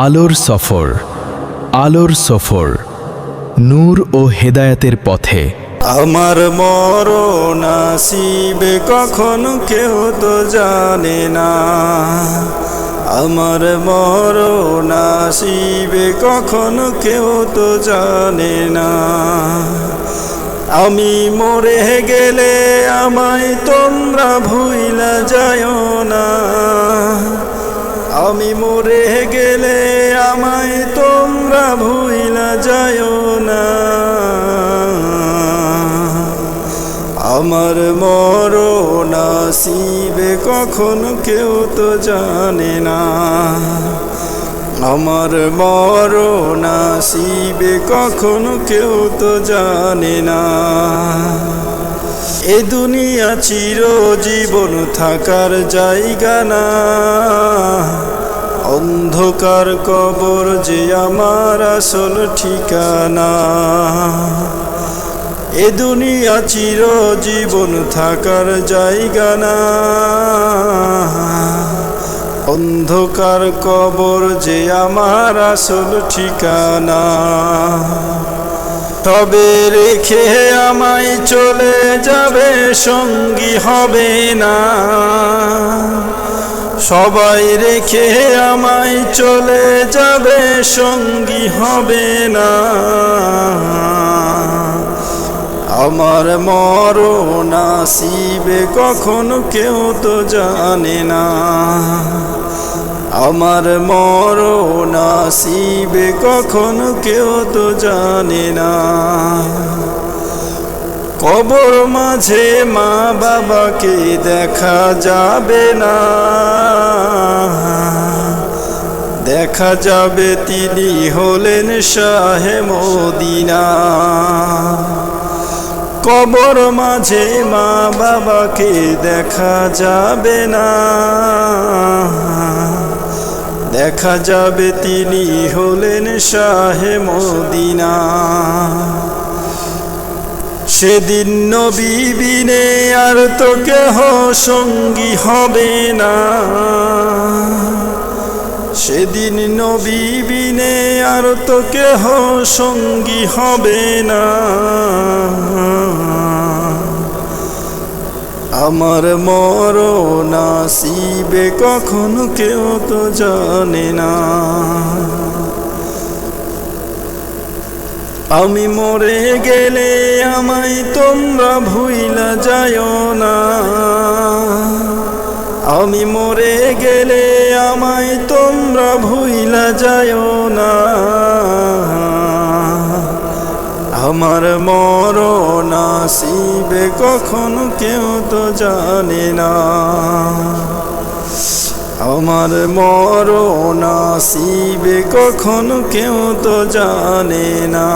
আলোর সফর, আলোর সফর, নূর ও হেদায়েতের পথে। আমার মরণ আসিবে কখন কেউ তো জানে না, আমার মরণ আসিবে কখন কেউ তো জানে না। আমি মরে গেলে আমায় তোমরা ভুইলা যায়ও না, আমি মরে গেলে আমায় তোমরা ভুইলা যায়ও না। আমার মরণ আসিবে কখন কেউ তো জানে না, আমার মরণ আসিবে কখন কেউ তো জানে না। এ দুনিয়া চিরজীবন থাকার জায়গা না, অন্ধকার কবর যে আমার আসল ঠিকানা। এ দুনিয়া চিরজীবন থাকার জায়গা না, অন্ধকার কবর যে আমার আসল ঠিকানা। তবে রেখে আমায় চলে যাবে সঙ্গী হবে না, সবাই রেখে আমায় চলে যাবে সঙ্গী হবে না। আমার মরণ আসিবে কখন কেউ তো জানে না, আমার মরণ আসিবে কখন কেউ তো জানে না। কবর মাঝে মা বাবাকে দেখা যাবে না, দেখা যাবে তিনি হলেন শাহে মদিনা। কবর মাঝে মা বাবাকে দেখা যাবে না, দেখা যাবে তিনি হলেন শাহে মদিনা। সেদিন নবী বিনে আর তো কেহ সঙ্গী হবে না, সেদিন নবী বিনে আর তো কেহ সঙ্গী হবে না। আমার মরণ আসিবে কখন কেউ তো জানে না, আমি মরে গেলে আমায় তোমরা ভুইলা যায়ও না, আমি মরে গেলে আমায় তোমরা ভুইলা যায়ও না। আমার মরণ আসিবে কখন কেউ তো জানে না, আমার মরণ আসিবে কখন কেউ তো জানে না।